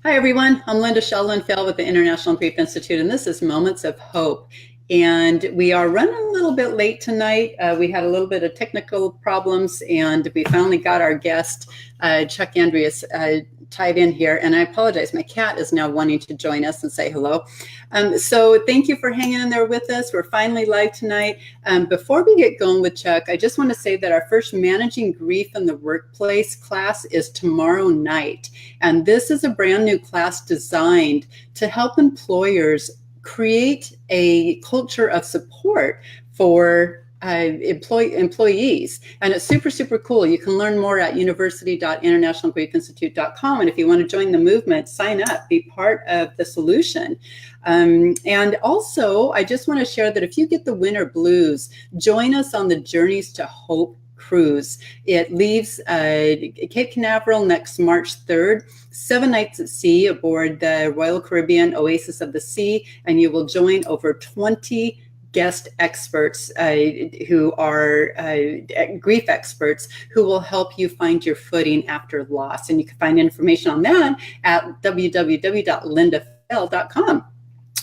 Hi, everyone. I'm Linda Sheldon-Fell with the International Grief Institute, and this is Moments of Hope. And we are running a little bit late tonight. We had a little bit of technical problems, and we finally got our guest, Chuck Andreas, tied in here. And I apologize. My cat is now wanting to join us and say hello. So thank you for hanging in there with us. We're finally live tonight. Before we get going with Chuck, I just want to say that our first Managing Grief in the Workplace class is tomorrow night. And this is a brand new class designed to help employers create a culture of support for employees. And it's super, super cool. You can learn more at university.internationalgriefinstitute.com. And if you want to join the movement, sign up, be part of the solution. And also, I just want to share that if you get the winter blues, join us on the Journeys to Hope cruise. It leaves Cape Canaveral next March 3rd, 7 nights at sea aboard the Royal Caribbean Oasis of the Sea, and you will join over 20 guest experts who are grief experts who will help you find your footing after loss. And you can find information on that at www.lindafell.com.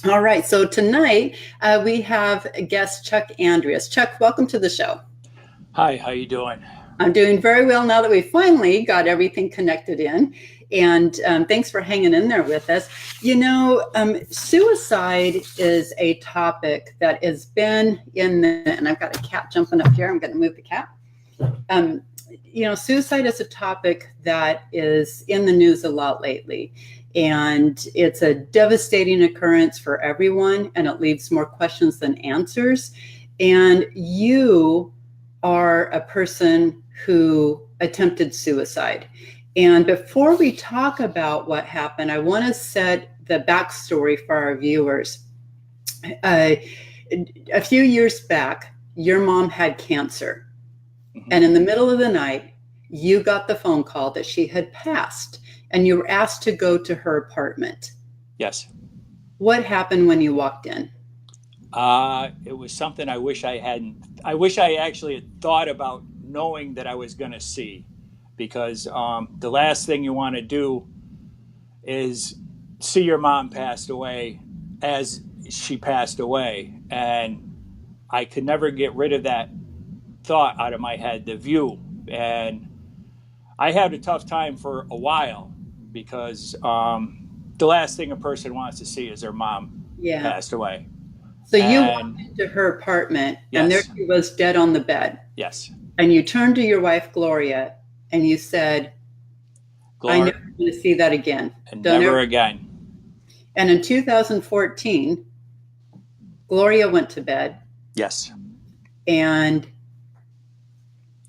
All right, so tonight we have guest Chuck Andreas. Chuck, welcome to the show. Hi, how you doing? I'm doing very well now that we finally got everything connected in. And thanks for hanging in there with us. You know, suicide is a topic that has been and I've got a cat jumping up here. I'm going to move the cat. Suicide is a topic that is in the news a lot lately. And it's a devastating occurrence for everyone, and it leaves more questions than answers. And you are a person who attempted suicide. And before we talk about what happened, I want to set the backstory for our viewers. A few years back, your mom had cancer. Mm-hmm. And in the middle of the night, you got the phone call that she had passed, and you were asked to go to her apartment. Yes. What happened when you walked in? It was something I wish I hadn't. I wish I actually had thought about knowing that I was going to see, because the last thing you want to do is see your mom passed away as she passed away. And I could never get rid of that thought out of my head, the view. And I had a tough time for a while because the last thing a person wants to see is their mom passed away. So you walked into her apartment, yes, and there she was dead on the bed. Yes. And you turned to your wife, Gloria, and you said, I never want to see that again. Never again. And in 2014, Gloria went to bed. Yes. And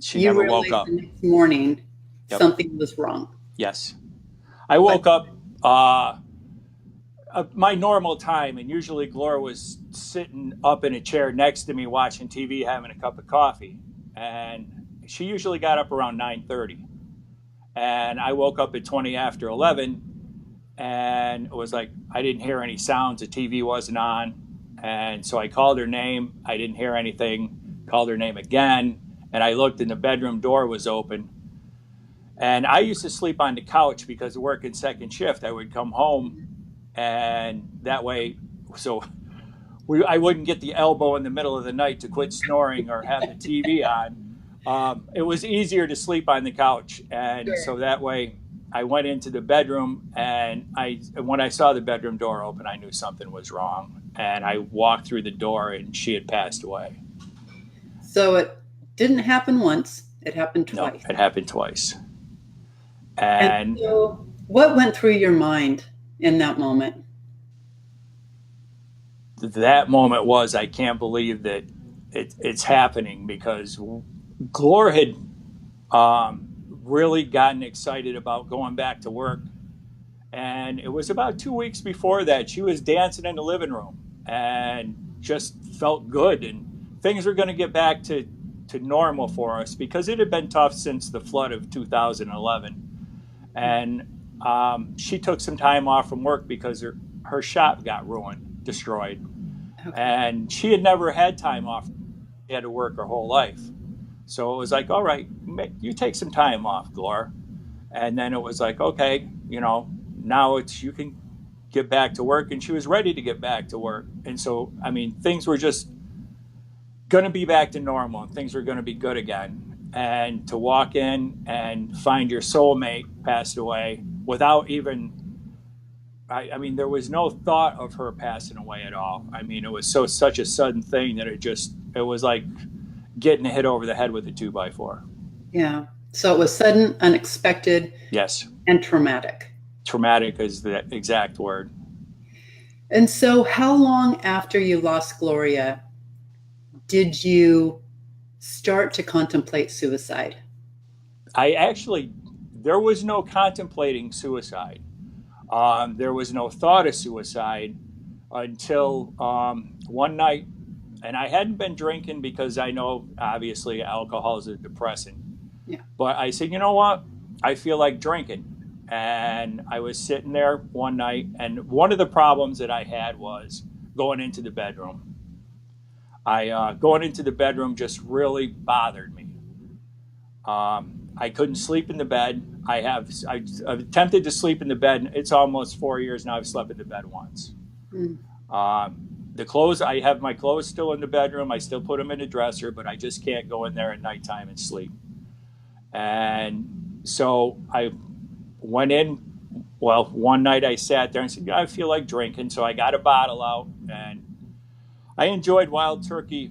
she never woke up. The next morning, something was wrong. Yes. I woke up my normal time, and usually Gloria was sitting up in a chair next to me watching TV, having a cup of coffee. And she usually got up around 9:30. And I woke up at 20 after 11, and it was like I didn't hear any sounds. The TV wasn't on. And so I called her name. I didn't hear anything. Called her name again. And I looked, and the bedroom door was open. And I used to sleep on the couch because working second shift. I would come home, and that way, I wouldn't get the elbow in the middle of the night to quit snoring or have the TV on. It was easier to sleep on the couch. And so that way I went into the bedroom, and when I saw the bedroom door open, I knew something was wrong. And I walked through the door, and she had passed away. So it didn't happen once. It happened twice. No, it happened twice. And so what went through your mind in that moment? That moment was, I can't believe that it's happening, because Gloria had really gotten excited about going back to work. And it was about 2 weeks before that, she was dancing in the living room and just felt good. And things were going to get back to normal for us, because it had been tough since the flood of 2011. And she took some time off from work because her shop got destroyed. Okay. And she had never had time off. She had to work her whole life. So it was like, all right, you take some time off, Gloria. And then it was like, okay, now it's, you can get back to work. And she was ready to get back to work. And so, I mean, things were just going to be back to normal and things were going to be good again. And to walk in and find your soulmate passed away without even, I mean, there was no thought of her passing away at all. I mean, it was such a sudden thing that it was like getting hit over the head with a 2x4. Yeah. So it was sudden, unexpected, Yes. and traumatic. Traumatic is the exact word. And so, how long after you lost Gloria did you start to contemplate suicide? There was no contemplating suicide. There was no thought of suicide until one night, and I hadn't been drinking because I know obviously alcohol is a depressant. Yeah. But I said, you know what? I feel like drinking. And I was sitting there one night, and one of the problems that I had was going into the bedroom. Going into the bedroom just really bothered me. I couldn't sleep in the bed. I've attempted to sleep in the bed. It's almost 4 years now. I've slept in the bed once. Mm. The clothes, I have my clothes still in the bedroom. I still put them in the dresser, but I just can't go in there at nighttime and sleep. And so I went in. Well, one night I sat there and said, I feel like drinking. So I got a bottle out, and I enjoyed Wild Turkey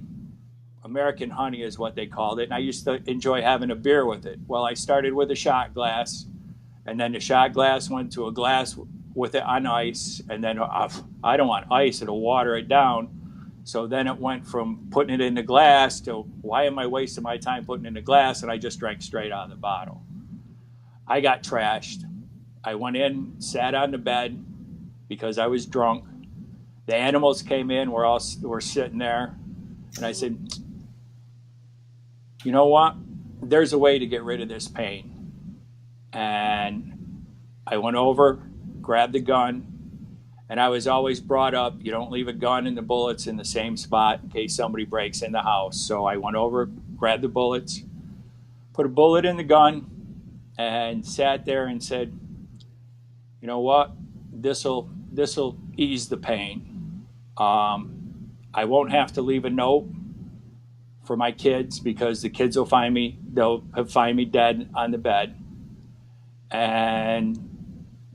American honey is what they called it. And I used to enjoy having a beer with it. Well, I started with a shot glass, and then the shot glass went to a glass with it on ice. And then I don't want ice, it'll water it down. So then it went from putting it in the glass to, why am I wasting my time putting it in the glass? And I just drank straight out of the bottle. I got trashed. I went in, sat on the bed because I was drunk. The animals came in, we're sitting there. And I said, you know what? There's a way to get rid of this pain. And I went over, grabbed the gun, and I was always brought up, you don't leave a gun and the bullets in the same spot in case somebody breaks in the house. So I went over, grabbed the bullets, put a bullet in the gun, and sat there and said, you know what? This'll ease the pain. I won't have to leave a note for my kids because the kids will find me dead on the bed. And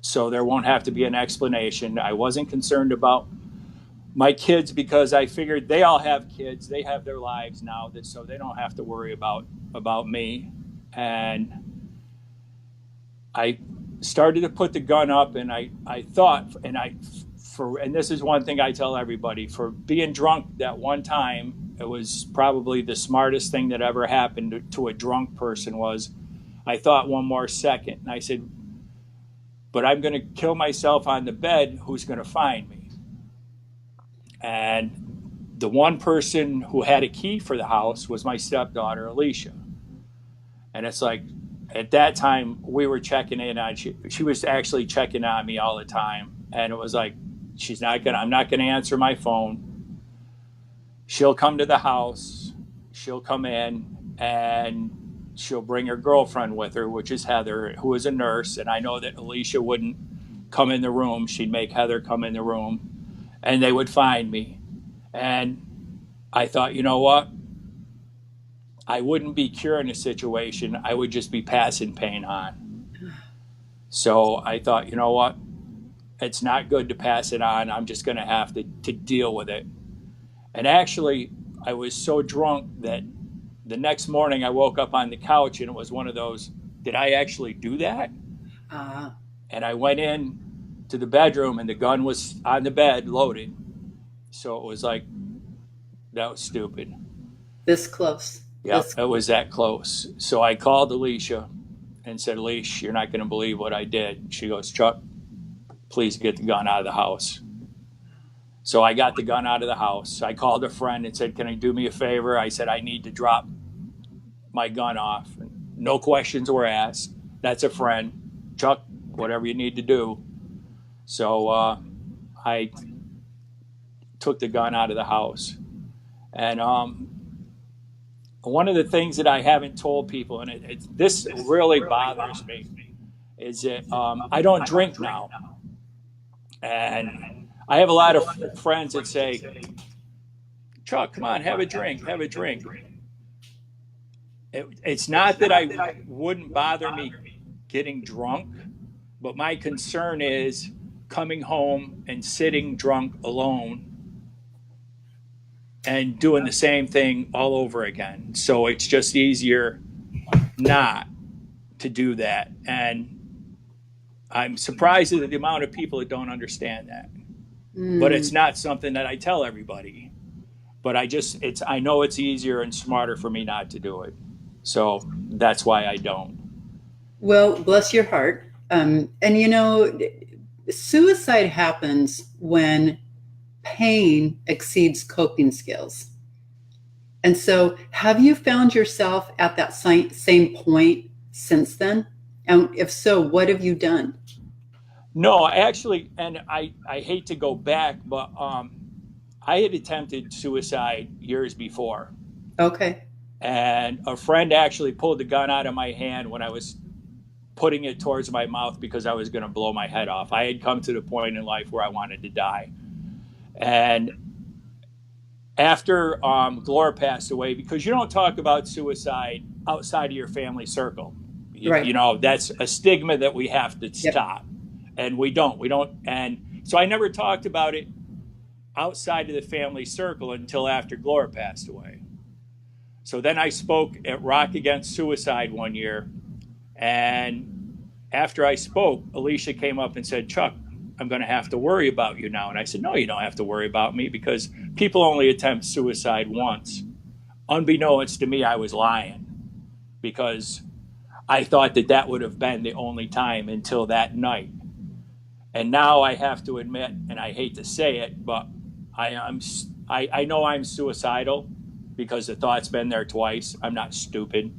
so there won't have to be an explanation. I wasn't concerned about my kids because I figured they all have kids. They have their lives now, so they don't have to worry about me. And I started to put the gun up, and I thought, and this is one thing I tell everybody, for being drunk that one time, it was probably the smartest thing that ever happened to a drunk person was I thought one more second. And I said, but I'm going to kill myself on the bed. Who's going to find me? And the one person who had a key for the house was my stepdaughter, Alicia. And it's like, at that time, we were checking in on, she was actually checking on me all the time. And it was like, I'm not going to answer my phone. She'll come to the house, she'll come in, and she'll bring her girlfriend with her, which is Heather, who is a nurse. And I know that Alicia wouldn't come in the room. She'd make Heather come in the room, and they would find me. And I thought, you know what? I wouldn't be curing the situation. I would just be passing pain on. So I thought, you know what? It's not good to pass it on. I'm just going to have to deal with it. And actually, I was so drunk that the next morning I woke up on the couch, and it was one of those, did I actually do that? And I went in to the bedroom, and the gun was on the bed loaded. So it was like, that was stupid. This close. Yeah, it was that close. So I called Alicia and said, Alicia, you're not going to believe what I did. She goes, Chuck, please get the gun out of the house. So I got the gun out of the house. I called a friend and said, can you do me a favor? I said, I need to drop my gun off. No questions were asked. That's a friend. Chuck, whatever you need to do. So I took the gun out of the house. And one of the things that I haven't told people, and this really bothers me, is that I don't drink now. And I have a lot of friends that say, Chuck, come on, have a drink, have a drink. It's not that I wouldn't bother me getting drunk, but my concern is coming home and sitting drunk alone and doing the same thing all over again. So it's just easier not to do that. And I'm surprised at the amount of people that don't understand that. But it's not something that I tell everybody. But I know it's easier and smarter for me not to do it. So that's why I don't. Well, bless your heart. And you know, suicide happens when pain exceeds coping skills. And so, have you found yourself at that same point since then? And if so, what have you done? No, actually, and I hate to go back, but I had attempted suicide years before. Okay. And a friend actually pulled the gun out of my hand when I was putting it towards my mouth because I was going to blow my head off. I had come to the point in life where I wanted to die. And after Gloria passed away, because you don't talk about suicide outside of your family circle. Right. You know, that's a stigma that we have to Yep. stop. And we don't. And so I never talked about it outside of the family circle until after Gloria passed away. So then I spoke at Rock Against Suicide one year. And after I spoke, Alicia came up and said, Chuck, I'm going to have to worry about you now. And I said, no, you don't have to worry about me because people only attempt suicide once. Unbeknownst to me, I was lying because I thought that that would have been the only time until that night. And now I have to admit, and I hate to say it, but I know I'm suicidal because the thought's been there twice. I'm not stupid.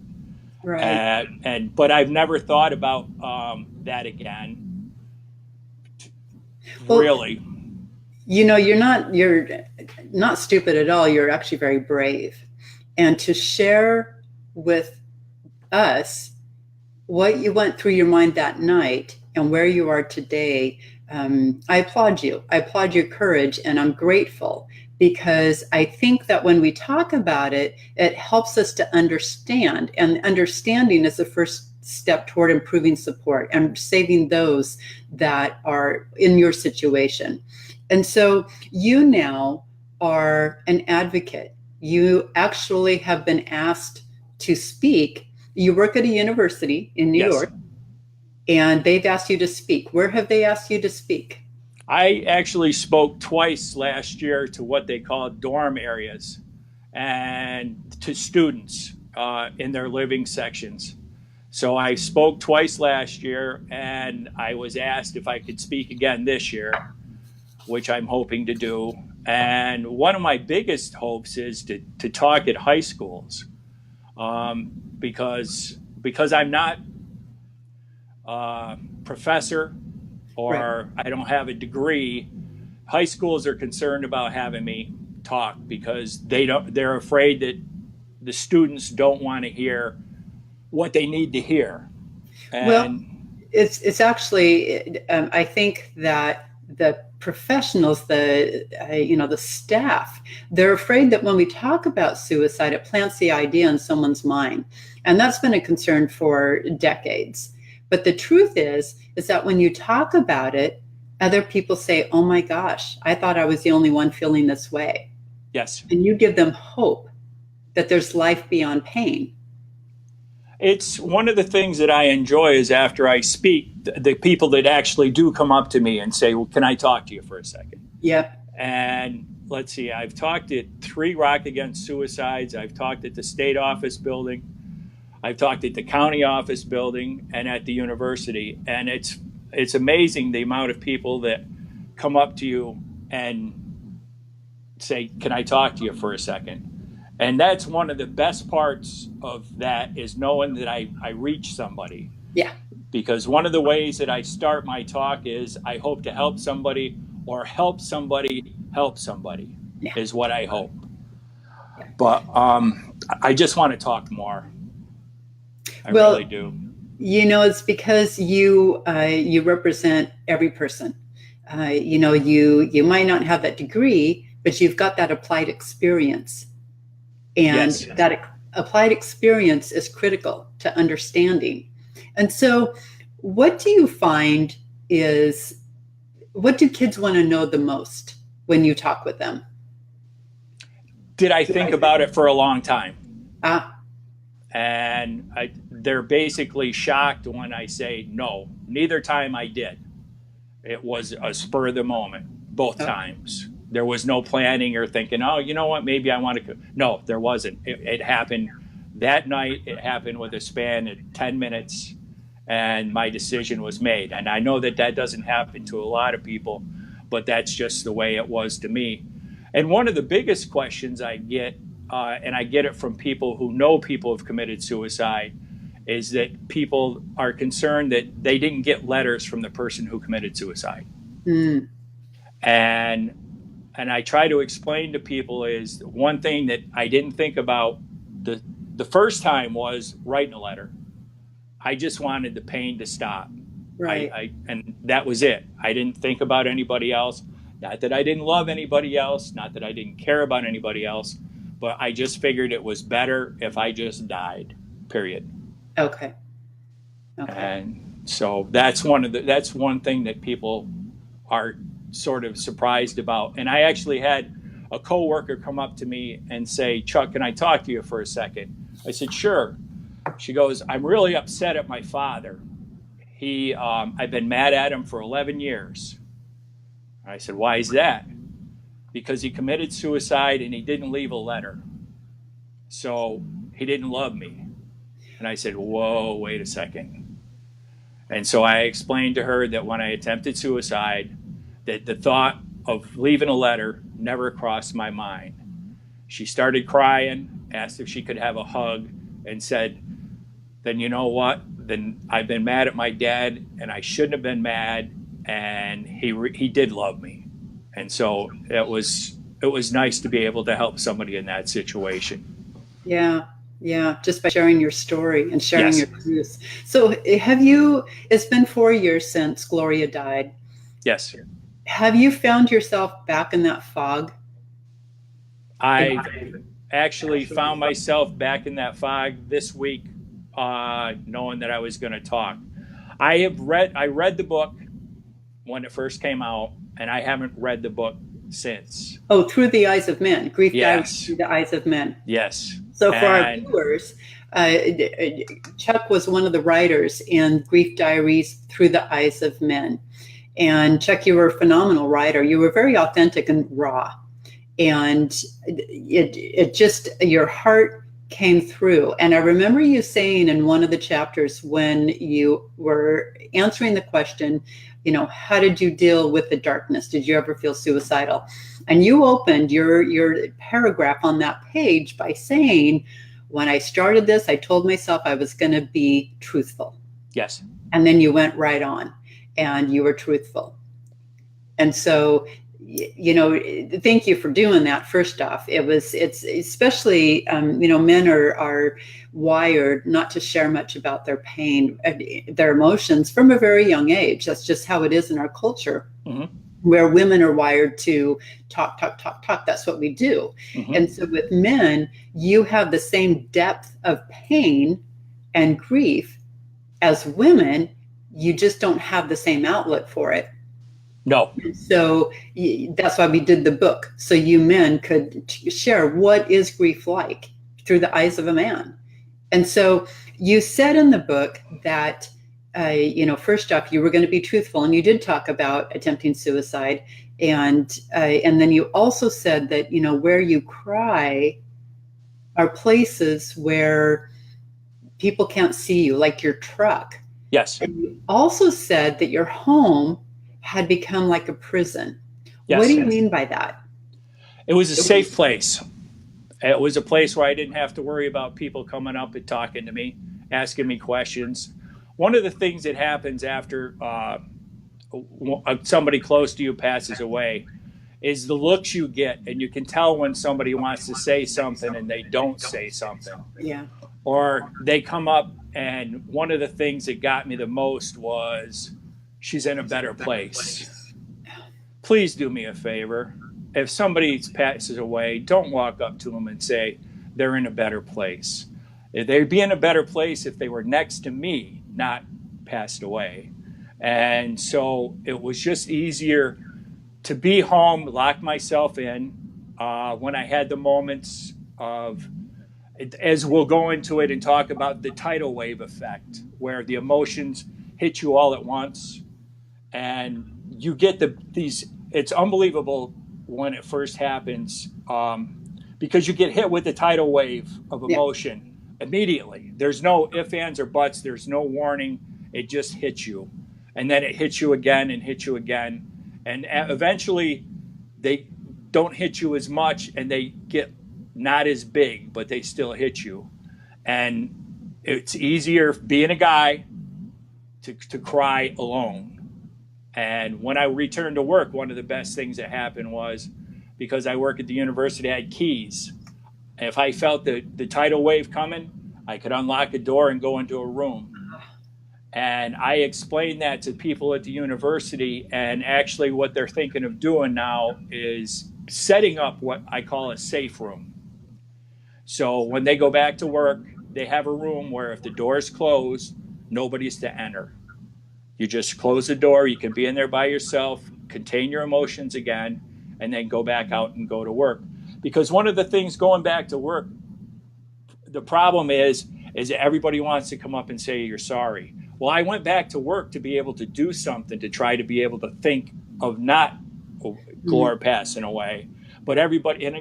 Right. But I've never thought about that again. Well, Really. you know, you're not stupid at all. You're actually very brave. And to share with us what you went through your mind that night and where you are today, I applaud you. I applaud your courage, and I'm grateful because I think that when we talk about it, it helps us to understand, and understanding is the first step toward improving support and saving those that are in your situation. And so you now are an advocate. You actually have been asked to speak. You work at a university in New Yes. York, and they've asked you to speak. Where have they asked you to speak? I actually spoke twice last year to what they call dorm areas and to students in their living sections. So I spoke twice last year, and I was asked if I could speak again this year, which I'm hoping to do. And one of my biggest hopes is to talk at high schools because I'm not a professor or Right. I don't have a degree. High schools are concerned about having me talk because they're afraid that the students don't want to hear what they need to hear. Well, it's actually, I think that the professionals, the staff, they're afraid that when we talk about suicide, it plants the idea in someone's mind. And that's been a concern for decades. But the truth is that when you talk about it, other people say, oh my gosh, I thought I was the only one feeling this way. Yes. And you give them hope that there's life beyond pain. It's one of the things that I enjoy is after I speak, the people that actually do come up to me and say, well, can I talk to you for a second? Yep. And let's see, I've talked at 3 Rock Against Suicides. I've talked at the state office building. I've talked at the county office building and at the university. And it's amazing the amount of people that come up to you and say, can I talk to you for a second? And that's one of the best parts of that is knowing that I reach somebody. Yeah. Because one of the ways that I start my talk is I hope to help somebody or help somebody Yeah. is what I hope. But I just want to talk more. I Well, really do. It's because you represent every person. You might not have that degree, but you've got that applied experience, and Yes. that applied experience is critical to understanding. And so, what do you find is what do kids want to know the most when you talk with them? Did I think about it for a long time? Ah, And they're basically shocked when I say no. Neither time I did. It was a spur of the moment, both okay. times. There was no planning or thinking, oh, you know what, maybe I want to. No, there wasn't. It happened that night. It happened with a span of 10 minutes, and my decision was made. And I know that that doesn't happen to a lot of people, but that's just the way it was to me. And one of the biggest questions I get, and I get it from people who know people have committed suicide, is that people are concerned that they didn't get letters from the person who committed suicide. Mm, And I try to explain to people is one thing that I didn't think about the the first time was writing a letter. I just wanted the pain to stop. right. And that was it. I didn't think about anybody else. Not that I didn't love anybody else, not that I didn't care about anybody else, but I just figured it was better if I just died. Period. Okay. Okay. And so that's one thing that people are sort of surprised about. And I actually had a coworker come up to me and say, "Chuck, can I talk to you for a second?" I said, "Sure." She goes, "I'm really upset at my father. I've been mad at him for 11 years." I said, "Why is that?" "Because he committed suicide and he didn't leave a letter. So he didn't love me." And I said, "Whoa, wait a second." And so I explained to her that when I attempted suicide, that the thought of leaving a letter never crossed my mind. She started crying, asked if she could have a hug, and said, "Then you know what? Then I've been mad at my dad, and I shouldn't have been mad, and he did love me." And so it was nice to be able to help somebody in that situation. Yeah. Yeah. Just by sharing your story and sharing Yes, your truth. So, it's been 4 years since Gloria died. yes. Have you found yourself back in that fog? I've actually found myself back in that fog this week, knowing that I was going to talk. I read the book when it first came out, and I haven't read the book since. Oh, Through the Eyes of Men, Grief Diary Yes, Through the Eyes of Men. yes, So for our and viewers, uh, Chuck was one of the writers in Grief Diaries Through the Eyes of Men. And Chuck, you were a phenomenal writer. You were very authentic and raw. And it just, your heart came through. And I remember you saying in one of the chapters when you were answering the question, how did you deal with the darkness? Did you ever feel suicidal? And you opened your paragraph on that page by saying, when I started this, I told myself I was going to be truthful. yes, And then you went right on and you were truthful. And so, thank you for doing that. First off, it's especially, men are wired not to share much about their pain, their emotions from a very young age. That's just how it is in our culture, mm-hmm, where women are wired to talk, talk, talk, talk. That's what we do. mm-hmm. And so with men, you have the same depth of pain and grief as women. You just don't have the same outlet for it. No, So that's why we did the book, so you men could share what is grief like through the eyes of a man. And so you said in the book that, first off, you were going to be truthful, and you did talk about attempting suicide, and then you also said that where you cry are places where people can't see you, like your truck. yes, And you also said that your home had become like a prison. What do yes. you mean by that? It was a safe place. It was a place where I didn't have to worry about people coming up and talking to me, asking me questions. One of the things that happens after somebody close to you passes away is the looks you get, and you can tell when somebody wants to say something and they don't say something. Yeah. Or they come up, and one of the things that got me the most was, she's in a better place. Please do me a favor. If somebody passes away, don't walk up to them and say they're in a better place. They'd be in a better place if they were next to me, not passed away. And so it was just easier to be home, lock myself in when I had the moments of, as we'll go into it and talk about the tidal wave effect, where the emotions hit you all at once, and you get these. It's unbelievable when it first happens, because you get hit with the tidal wave of Yeah. emotion immediately. There's no ifs, ands, or buts. There's no warning. It just hits you, and then it hits you again and hits you again, and eventually they don't hit you as much, and they get not as big, but they still hit you. And it's easier being a guy to cry alone. And when I returned to work, one of the best things that happened was, because I work at the university, I had keys. If I felt the tidal wave coming, I could unlock a door and go into a room. And I explained that to people at the university, and actually what they're thinking of doing now is setting up what I call a safe room. So when they go back to work, they have a room where if the door is closed, nobody's to enter. You just close the door. You can be in there by yourself, contain your emotions again, and then go back out and go to work. Because one of the things going back to work, the problem is that everybody wants to come up and say you're sorry. Well, I went back to work to be able to do something, to try to be able to think of not Gloria passing away, but everybody. And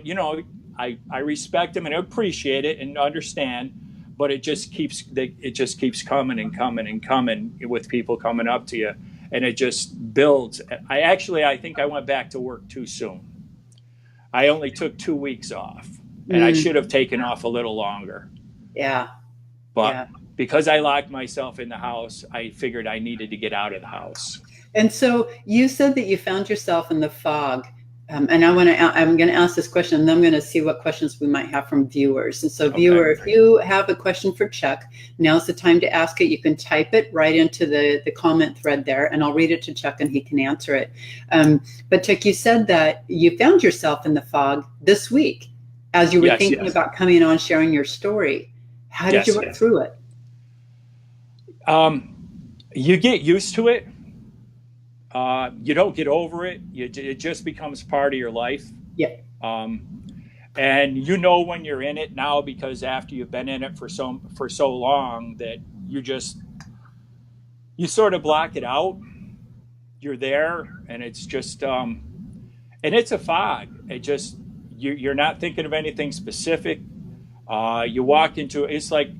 I respect them and appreciate it and understand, but it just keeps coming and coming and coming with people coming up to you, and it just builds. I think I went back to work too soon. I only took 2 weeks off, and I should have taken off a little longer. Yeah. But Yeah. because I locked myself in the house, I figured I needed to get out of the house. And so you said that you found yourself in the fog. And I'm going to ask this question, and then I'm going to see what questions we might have from viewers. And so, viewer, if you have a question for Chuck, now's the time to ask it. You can type it right into the comment thread there, and I'll read it to Chuck, and he can answer it. But Chuck, you said that you found yourself in the fog this week as you were thinking about coming on, sharing your story. How did you work through it? You get used to it. You don't get over it. It just becomes part of your life. Yeah. And when you're in it now, because after you've been in it for so long, that you sort of block it out. You're there, and it's just and it's a fog. It just you're not thinking of anything specific. You walk into it's like,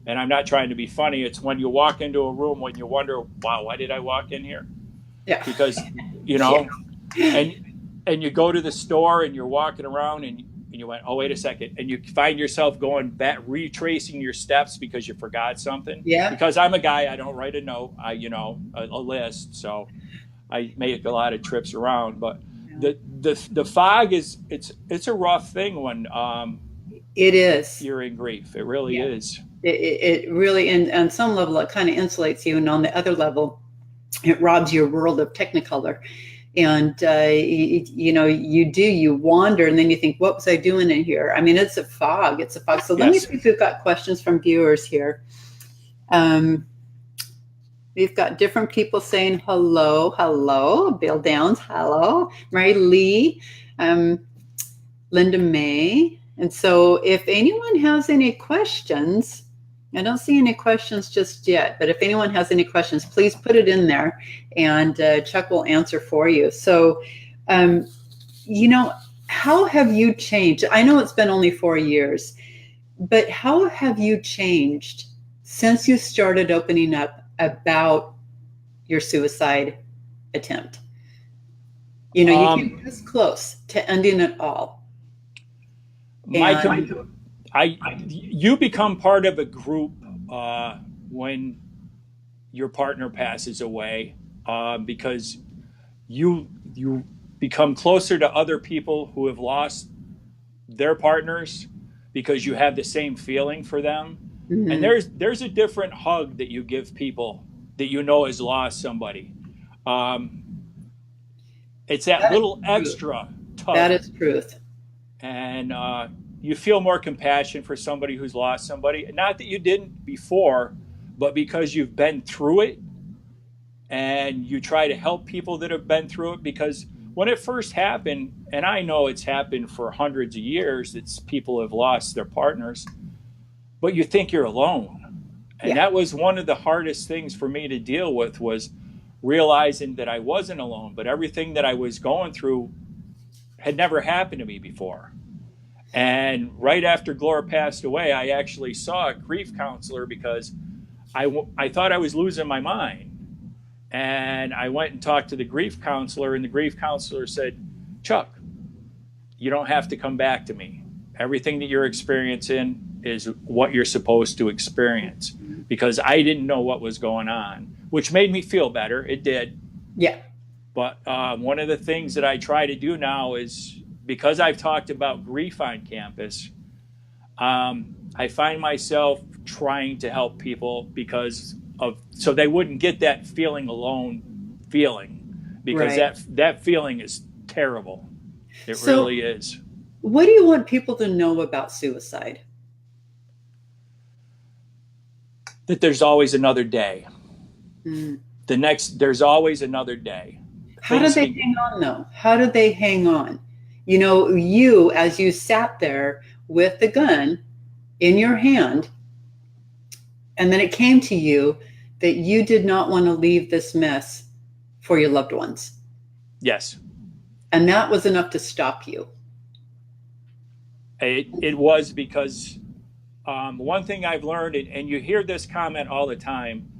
and I'm not trying to be funny. It's when you walk into a room when you wonder, wow, why did I walk in here? Yeah. Because, and you go to the store and you're walking around and you went, oh, wait a second. And you find yourself going back, retracing your steps because you forgot something. Yeah. Because I'm a guy, I don't write a note, a list. So I make a lot of trips around. But the fog it's a rough thing when it is. You're in grief. It really is. It really, and on some level, it kind of insulates you. And on the other level, it robs your world of technicolor. And, you wander, and then you think, what was I doing in here? I mean, it's a fog. So let me see if we've got questions from viewers here. We've got different people saying hello. Bill Downs, hello. Mary Lee, Linda May. And so if anyone has any questions, I don't see any questions just yet, but if anyone has any questions, please put it in there, and Chuck will answer for you. So, how have you changed? I know it's been only 4 years, but how have you changed since you started opening up about your suicide attempt? You came this close to ending it all. You become part of a group when your partner passes away, because you become closer to other people who have lost their partners, because you have the same feeling for them. And Hmm. there's a different hug that you give people that you know has lost somebody. Um, it's that That is little truth. extra That tug, is truth. and you feel more compassion for somebody who's lost somebody. Not that you didn't before, but because you've been through it, and you try to help people that have been through it. Because when it first happened, and I know it's happened for hundreds of years, that people have lost their partners, but you think you're alone. And Yeah. that was one of the hardest things for me to deal with, was realizing that I wasn't alone, but everything that I was going through had never happened to me before. And right after Gloria passed away, I actually saw a grief counselor because I thought I was losing my mind. And I went and talked to the grief counselor, and the grief counselor said, Chuck, you don't have to come back to me. Everything that you're experiencing is what you're supposed to experience, because I didn't know what was going on, which made me feel better. It did. Yeah. But one of the things that I try to do now is, because I've talked about grief on campus, I find myself trying to help people because of, so they wouldn't get that feeling alone feeling, because Right. that feeling is terrible. It So, really is. what do you want people to know about suicide? That there's always another day. Mm. There's always another day. How did Things they can, hang on, though? How did they hang on? You know, you, as you sat there with the gun in your hand, and then it came to you that you did not want to leave this mess for your loved ones. yes, And that was enough to stop you. it was because one thing I've learned, and you hear this comment all the time,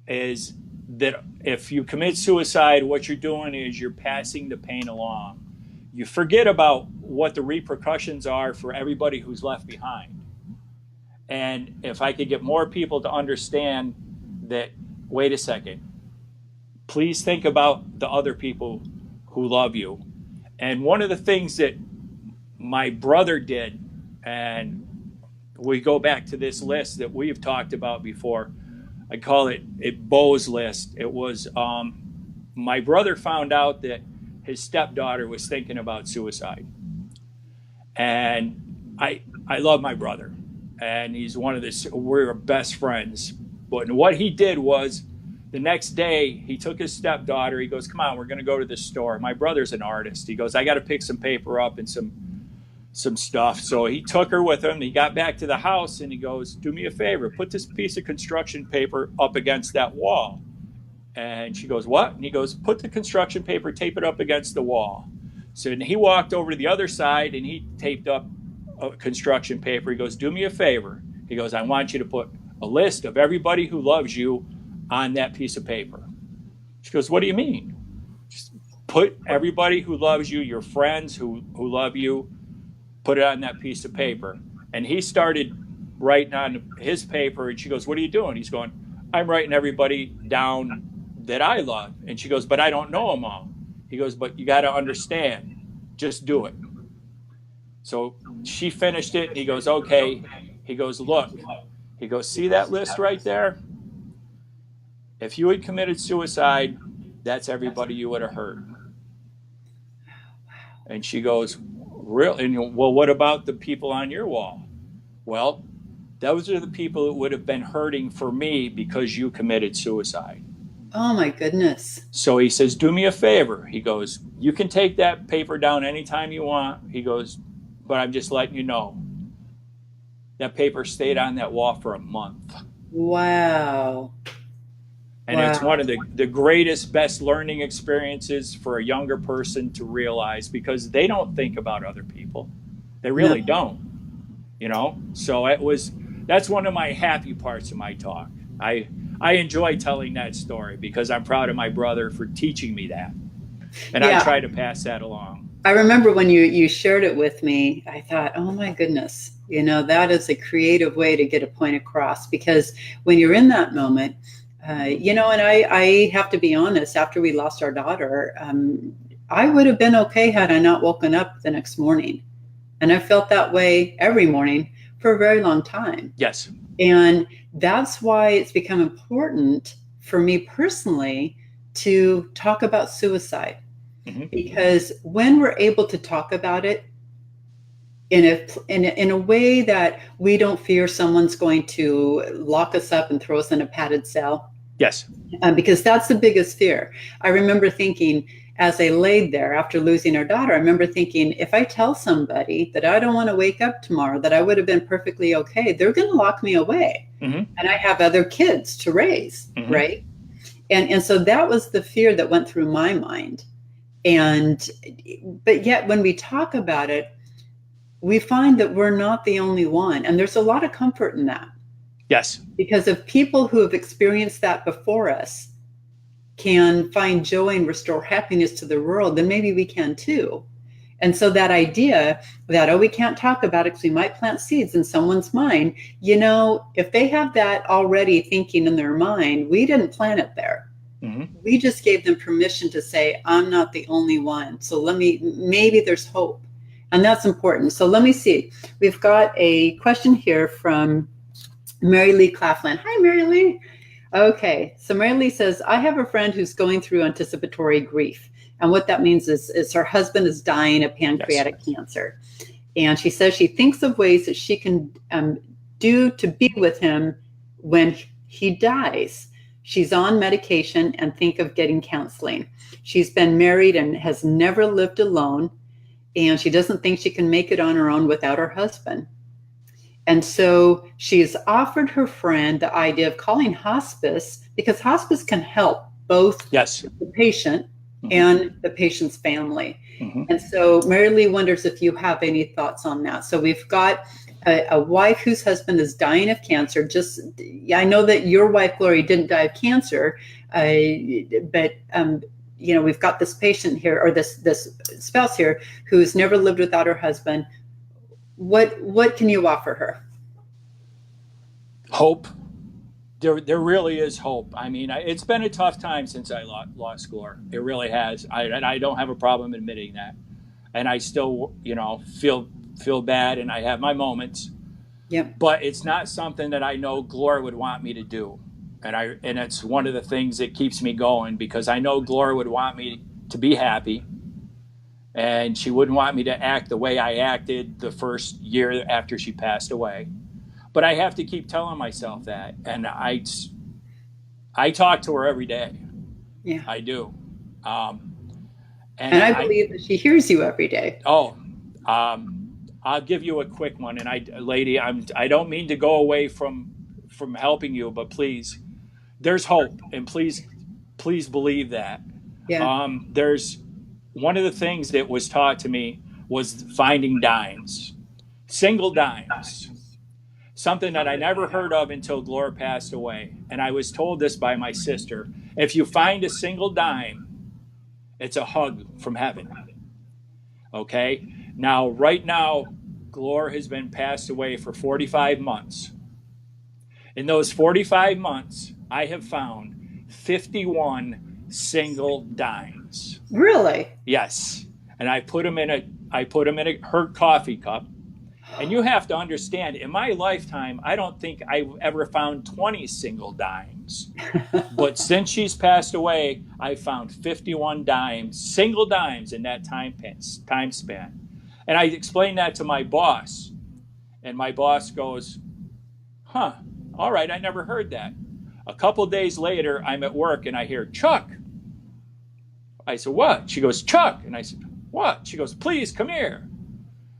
is that if you commit suicide, what you're doing is you're passing the pain along. You forget about what the repercussions are for everybody who's left behind. And if I could get more people to understand that, wait a second, please think about the other people who love you. And one of the things that my brother did, and we go back to this list that we've talked about before, I call it a Bo's list. It was my brother found out that his stepdaughter was thinking about suicide, and I love my brother, and he's one of the, we're best friends. But what he did was, the next day he took his stepdaughter. He goes, "Come on, we're going to go to the store." My brother's an artist. He goes, "I got to pick some paper up and some stuff." So he took her with him. He got back to the house and he goes, "Do me a favor, put this piece of construction paper up against that wall." And she goes, "What?" And he goes, "Put the construction paper, tape it up against the wall." So he walked over to the other side and he taped up construction paper. He goes, "Do me a favor." He goes, "I want you to put a list of everybody who loves you on that piece of paper." She goes, "What do you mean?" Just put everybody who loves you, your friends who love you, put it on that piece of paper. And he started writing on his paper, and she goes, "What are you doing?" He's going, "I'm writing everybody down that I love." And she goes, "But I don't know them all." He goes, "But you got to understand, just do it." So she finished it, and he goes, "Okay." He goes, "Look," he goes, "See that list right there? If you had committed suicide, that's everybody you would have hurt." And she goes, "Really?" And, "Well, what about the people on your wall?" "Well, those are the people that would have been hurting for me because you committed suicide." Oh my goodness. So he says, "Do me a favor." He goes, "You can take that paper down anytime you want." He goes, "But I'm just letting you know, that paper stayed on that wall for a month." Wow. And it's Wow. one of the greatest, best learning experiences for a younger person to realize, because they don't think about other people. They No. really don't, you know? So it was, that's one of my happy parts of my talk. I enjoy telling that story because I'm proud of my brother for teaching me that. And I Yeah. try to pass that along. I remember when you shared it with me, I thought, oh my goodness, you know, that is a creative way to get a point across, because when you're in that moment, you know, and I have to be honest, after we lost our daughter, I would have been okay had I not woken up the next morning. And I felt that way every morning for a very long time. Yes. And that's why it's become important for me personally to talk about suicide. Mm-hmm. Because when we're able to talk about it in a way that we don't fear someone's going to lock us up and throw us in a padded cell, Yes. because that's the biggest fear. I remember thinking, as I laid there after losing our daughter, I remember thinking, if I tell somebody that I don't want to wake up tomorrow, that I would have been perfectly okay, they're going to lock me away. Mm-hmm. And I have other kids to raise, Mm-hmm. right? And so that was the fear that went through my mind. But yet when we talk about it, we find that we're not the only one. And there's a lot of comfort in that. Yes. Because of people who have experienced that before us can find joy and restore happiness to the world, then maybe we can too. And so that idea that, oh, we can't talk about it because we might plant seeds in someone's mind, if they have that already thinking in their mind, we didn't plant it there. Mm-hmm. We just gave them permission to say, I'm not the only one. So maybe there's hope. And that's important. So let me see. We've got a question here from Mary Lee Claflin. Hi, Mary Lee. Okay, so Mary Lee says, I have a friend who's going through anticipatory grief. And what that means is her husband is dying of pancreatic cancer. And she says she thinks of ways that she can do to be with him when he dies. She's on medication and think of getting counseling. She's been married and has never lived alone. And she doesn't think she can make it on her own without her husband. And so she's offered her friend the idea of calling hospice, because hospice can help both the patient and the patient's family. Mm-hmm. And so Mary Lee wonders if you have any thoughts on that. So we've got a wife whose husband is dying of cancer. I know that your wife, Gloria, didn't die of cancer, but we've got this patient here, or this spouse here, who's never lived without her husband. What can you offer her? Hope. There really is hope. I mean, it's been a tough time since I lost Gloria. It really has. I don't have a problem admitting that. And I still, feel bad, and I have my moments. Yep. But it's not something that I know Gloria would want me to do. And it's one of the things that keeps me going, because I know Gloria would want me to be happy. And she wouldn't want me to act the way I acted the first year after she passed away. But I have to keep telling myself that. And I talk to her every day. Yeah. I do. And I believe that she hears you every day. Oh, I'll give you a quick one. And I don't mean to go away from helping you, but please, there's hope. And please believe that. Yeah. There's one of the things that was taught to me was finding dimes, single dimes, something that I never heard of until Gloria passed away. And I was told this by my sister. If you find a single dime, it's a hug from heaven. Okay? Now, right now, Gloria has been passed away for 45 months. In those 45 months, I have found 51 single dimes. Really? Yes. And I put them in her coffee cup. And you have to understand, in my lifetime, I don't think I've ever found 20 single dimes. But since she's passed away, I found 51 dimes, single dimes in that time span. And I explained that to my boss. And my boss goes, huh, all right, I never heard that. A couple days later, I'm at work and I hear, Chuck. I said, what? She goes, Chuck. And I said, what? She goes, please come here.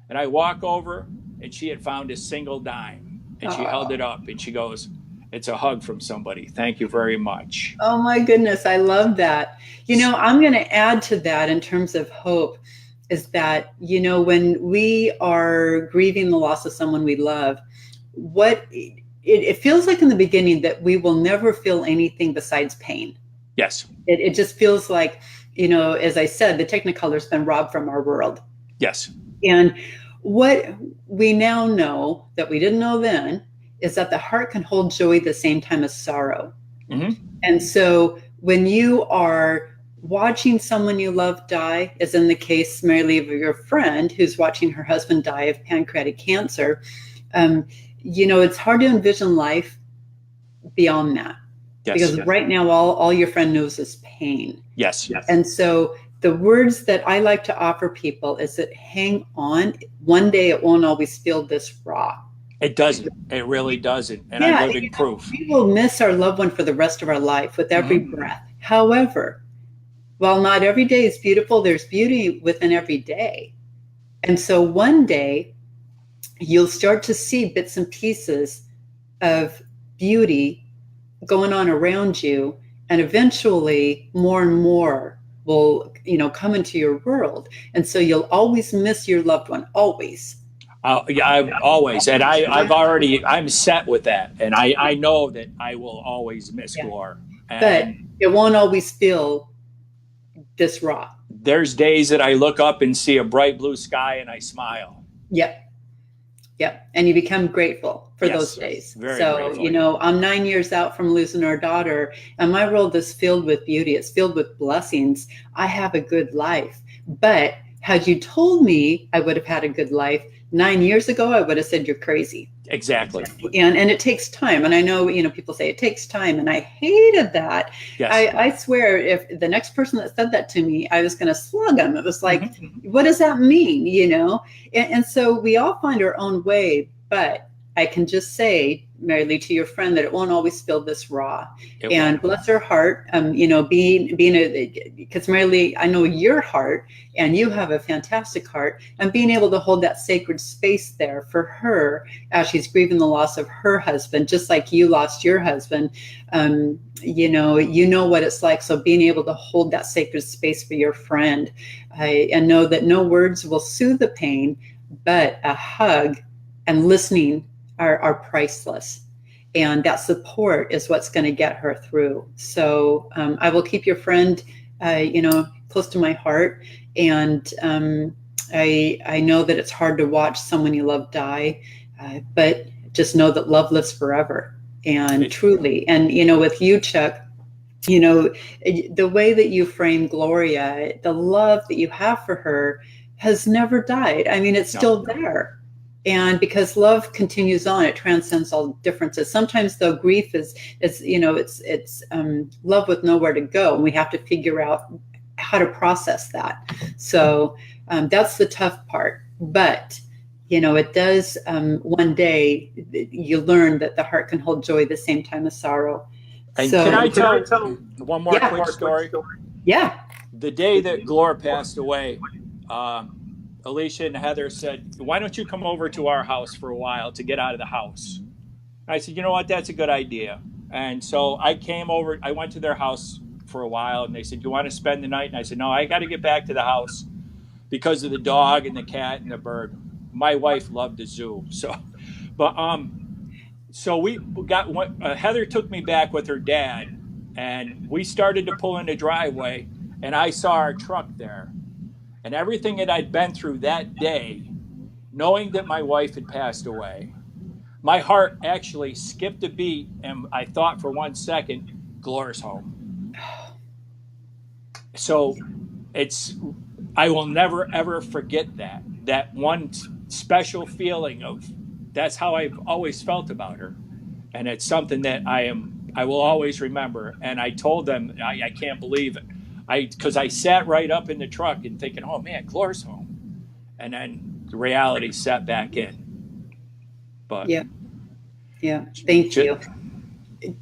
And I walk over, and she had found a single dime. And she held it up, and she goes, it's a hug from somebody. Thank you very much. Oh, my goodness. I love that. I'm going to add to that in terms of hope, is that, when we are grieving the loss of someone we love, it feels like in the beginning that we will never feel anything besides pain. Yes. It just feels like, as I said, the Technicolor's been robbed from our world. Yes. And what we now know that we didn't know then is that the heart can hold joy at the same time as sorrow. Mm-hmm. And so when you are watching someone you love die, as in the case, Mary Lee, of your friend who's watching her husband die of pancreatic cancer, um, it's hard to envision life beyond that Yes. because right now all your friend knows is pain. Yes. And so the words that I like to offer people is that hang on. One day it won't always feel this raw. It doesn't. It really doesn't. And I'm Yeah, living proof. we will miss our loved one for the rest of our life with every breath. However, while not every day is beautiful, there's beauty within every day. And so one day you'll start to see bits and pieces of beauty going on around you, and eventually more and more will come into your world, and so you'll always miss your loved one, always. Yeah, I've always, and I'm set with that. And I know that I will always miss Yeah. Glor. But And it won't always feel this raw. there's days that I look up and see a bright blue sky and I smile. Yep. Yep. And you become grateful for Yes, those days. very So, grateful. I'm 9 years out from losing our daughter, and my world is filled with beauty. It's filled with blessings. I have a good life. But had you told me I would have had a good life 9 years ago, I would have said you're crazy. Exactly. And it takes time. And I know, people say it takes time, and I hated that. Yes. I swear, if the next person that said that to me, I was going to slug them. It was like, what does that mean? And so we all find our own way, but I can just say, Mary Lee, to your friend, that it won't always feel this raw. It And won't. bless her heart, because Mary Lee, I know your heart, and you have a fantastic heart, and being able to hold that sacred space there for her as she's grieving the loss of her husband, just like you lost your husband. You know what it's like. So being able to hold that sacred space for your friend, and know that no words will soothe the pain, but a hug and listening are priceless. And that support is what's going to get her through. So I will keep your friend, close to my heart. And I know that it's hard to watch someone you love die, but just know that love lives forever. And truly, and with you, Chuck, the way that you frame Gloria, the love that you have for her has never died. I mean, it's still there. And because love continues on, it transcends all differences. Sometimes, though, grief is it's love with nowhere to go, and we have to figure out how to process that. So that's the tough part. But it does. One day, you learn that the heart can hold joy at the same time as sorrow. And So, can I tell one more quick story? Yeah. The day that Glor passed away, Alicia and Heather said, "Why don't you come over to our house for a while to get out of the house?" I said, "You know what? That's a good idea." And so I came over. I went to their house for a while, and they said, "You want to spend the night?" And I said, "No, I got to get back to the house because of the dog and the cat and the bird." My wife loved the zoo, but so we got Heather took me back with her dad, and we started to pull in the driveway, and I saw our truck there, and everything that I'd been through that day, knowing that my wife had passed away, my heart actually skipped a beat, and I thought for 1 second, Glor's home. So I will never ever forget that one special feeling of that's how I've always felt about her, and it's something that I will always remember. And I told them I can't believe it, because I sat right up in the truck and thinking, oh man, Glor's home, and then the reality set back in. But yeah, thank you.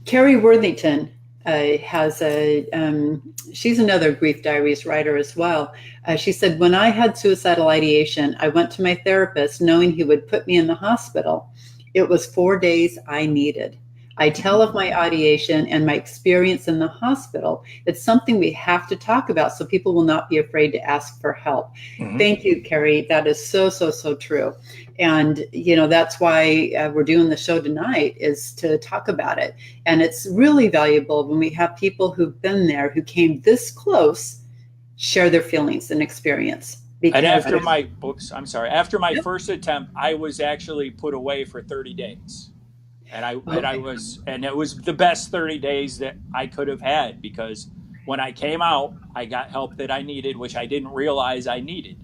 Carrie Worthington has she's another grief diaries writer as well. She said, when I had suicidal ideation, I went to my therapist knowing he would put me in the hospital. It was 4 days I needed. I tell of my ideation and my experience in the hospital. It's something we have to talk about so people will not be afraid to ask for help. Thank you, Carrie. That is so, so, so true. And, that's why we're doing the show tonight, is to talk about it. And it's really valuable when we have people who've been there, who came this close, share their feelings and experience. And after after my first attempt, I was actually put away for 30 days. And it was the best 30 days that I could have had, because When I came out, I got help that I needed, which I didn't realize I needed.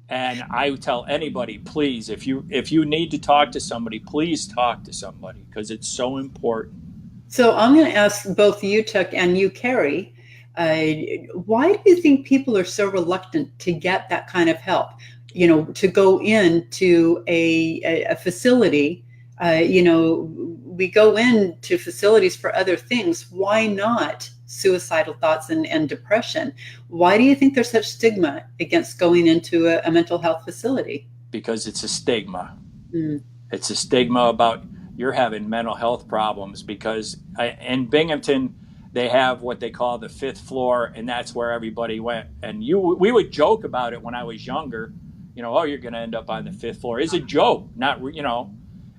And I tell anybody, please, if you need to talk to somebody, please talk to somebody, because it's so important. So I'm going to ask both you, Chuck, and you, Carrie, why do you think people are so reluctant to get that kind of help? You know, to go into a facility, we go into facilities for other things. Why not suicidal thoughts and depression? Why do you think there's such stigma against going into a mental health facility? Because it's a stigma. Mm. It's a stigma about you're having mental health problems, because in Binghamton, they have what they call the fifth floor, and that's where everybody went. And we would joke about it when I was younger, oh, you're going to end up on the fifth floor. It's a joke, not,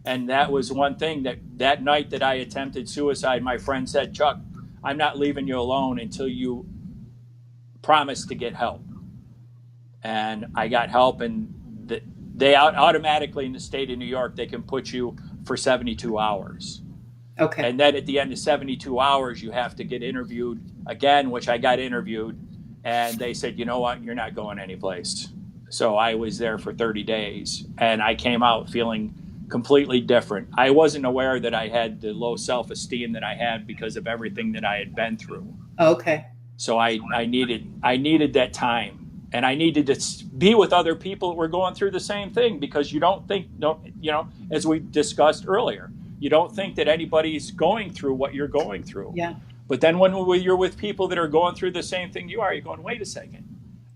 and that was one thing that night that I attempted suicide, my friend said, Chuck, I'm not leaving you alone until you promise to get help. And I got help, and they automatically, in the state of New York, they can put you for 72 hours. Okay. And then at the end of 72 hours, you have to get interviewed again, which I got interviewed. And they said, you know what, you're not going anyplace. So I was there for 30 days, and I came out feeling completely different. I wasn't aware that I had the low self-esteem that I had because of everything that I had been through. Okay. So I needed that time. And I needed to be with other people that were going through the same thing, because you don't think, as we discussed earlier, you don't think that anybody's going through what you're going through. Yeah. But then when you're with people that are going through the same thing you are, you're going, wait a second,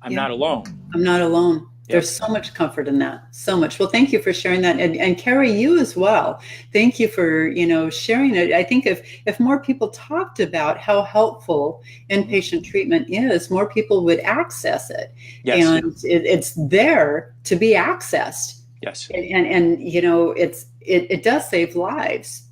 I'm not alone. I'm not alone. Yep. There's so much comfort in that. So much. Well, thank you for sharing that. And Carrie, you as well. Thank you for, sharing it. I think if more people talked about how helpful inpatient treatment is, more people would access it. Yes. And it's there to be accessed. Yes. And it does save lives.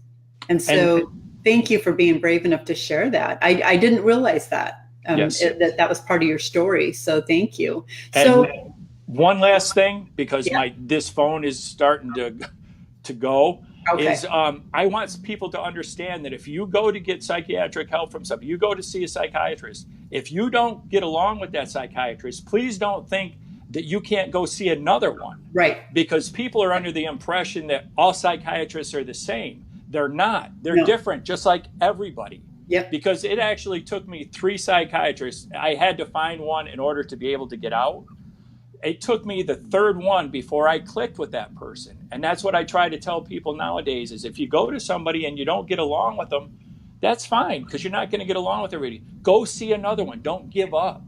And so thank you for being brave enough to share that. I didn't realize that. Yes. That was part of your story. So thank you. And one last thing, because this phone is starting to go. Okay. Is I want people to understand that if you go to get psychiatric help from somebody, you go to see a psychiatrist. If you don't get along with that psychiatrist, please don't think that you can't go see another one. Right. Because people are under the impression that all psychiatrists are the same. They're not. They're different, just like everybody. Yep. Because it actually took me 3 psychiatrists. I had to find one in order to be able to get out. It took me the 3rd one before I clicked with that person. And that's what I try to tell people nowadays is if you go to somebody and you don't get along with them, that's fine, because you're not going to get along with everybody. Go see another one. Don't give up.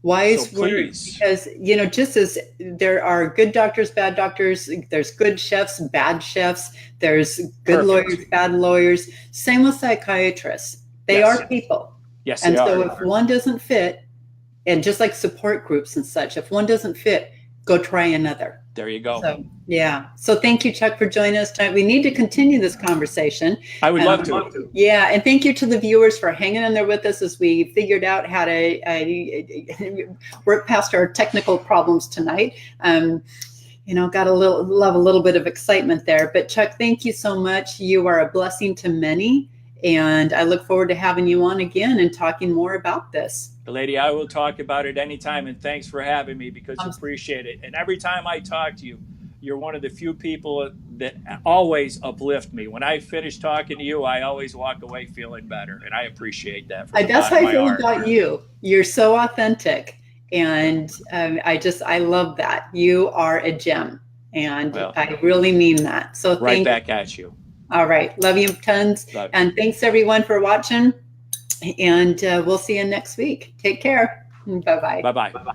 Wise words. Because, just as there are good doctors, bad doctors, there's good chefs, bad chefs, there's good lawyers, bad lawyers. Same with psychiatrists. They are people. Yes, and so if one doesn't fit, and just like support groups and such, if one doesn't fit, go try another. There you go. So, So thank you, Chuck, for joining us tonight. We need to continue this conversation. I would love to. Yeah. And thank you to the viewers for hanging in there with us as we figured out how to work past our technical problems tonight. Got a little bit of excitement there. But Chuck, thank you so much. You are a blessing to many. And I look forward to having you on again and talking more about this. Lady, I will talk about it anytime, and thanks for having me, because I appreciate it. And every time I talk to you, you're one of the few people that always uplift me. When I finish talking to you, I always walk away feeling better, and I appreciate that. That's how I feel about you. You're so authentic, and I love that. You are a gem, and I really mean that. So right back at you. All right. Love you tons. And thanks everyone for watching. And we'll see you next week. Take care. Bye-bye. Bye-bye.